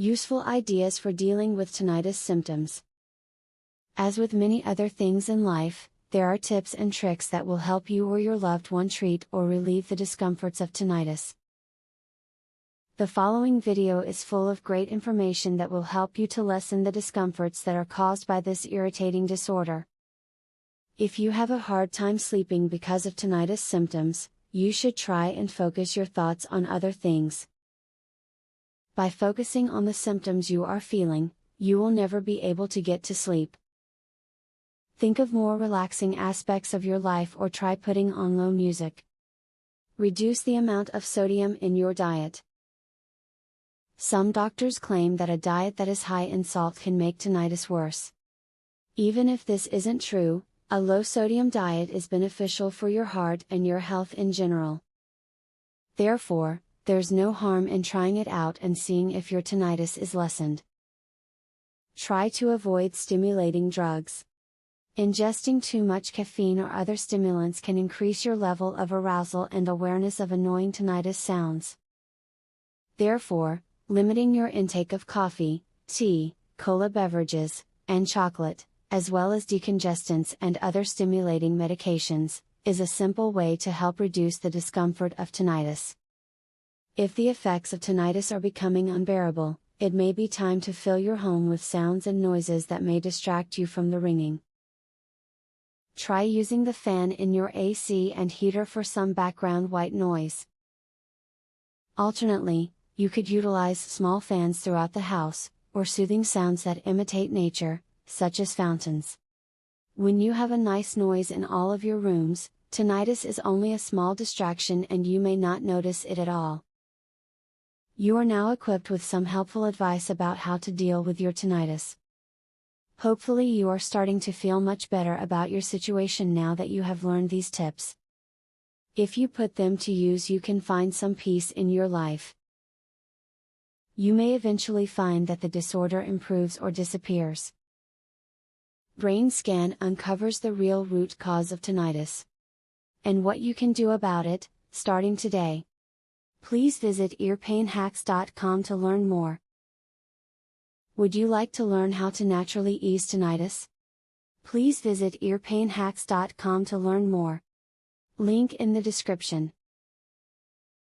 Useful ideas for dealing with tinnitus symptoms. As with many other things in life, there are tips and tricks that will help you or your loved one treat or relieve the discomforts of tinnitus. The following video is full of great information that will help you to lessen the discomforts that are caused by this irritating disorder. If you have a hard time sleeping because of tinnitus symptoms, you should try and focus your thoughts on other things. By focusing on the symptoms you are feeling, you will never be able to get to sleep. Think of more relaxing aspects of your life or try putting on low music. Reduce the amount of sodium in your diet. Some doctors claim that a diet that is high in salt can make tinnitus worse. Even if this isn't true, a low sodium diet is beneficial for your heart and your health in general. Therefore, there's no harm in trying it out and seeing if your tinnitus is lessened. Try to avoid stimulating drugs. Ingesting too much caffeine or other stimulants can increase your level of arousal and awareness of annoying tinnitus sounds. Therefore, limiting your intake of coffee, tea, cola beverages, and chocolate, as well as decongestants and other stimulating medications, is a simple way to help reduce the discomfort of tinnitus. If the effects of tinnitus are becoming unbearable, it may be time to fill your home with sounds and noises that may distract you from the ringing. Try using the fan in your AC and heater for some background white noise. Alternately, you could utilize small fans throughout the house, or soothing sounds that imitate nature, such as fountains. When you have a nice noise in all of your rooms, tinnitus is only a small distraction and you may not notice it at all. You are now equipped with some helpful advice about how to deal with your tinnitus. Hopefully you are starting to feel much better about your situation now that you have learned these tips. If you put them to use, you can find some peace in your life. You may eventually find that the disorder improves or disappears. Brain scan uncovers the real root cause of tinnitus and what you can do about it, starting today. Please visit earpainhacks.com to learn more. Would you like to learn how to naturally ease tinnitus? Please visit earpainhacks.com to learn more. Link in the description.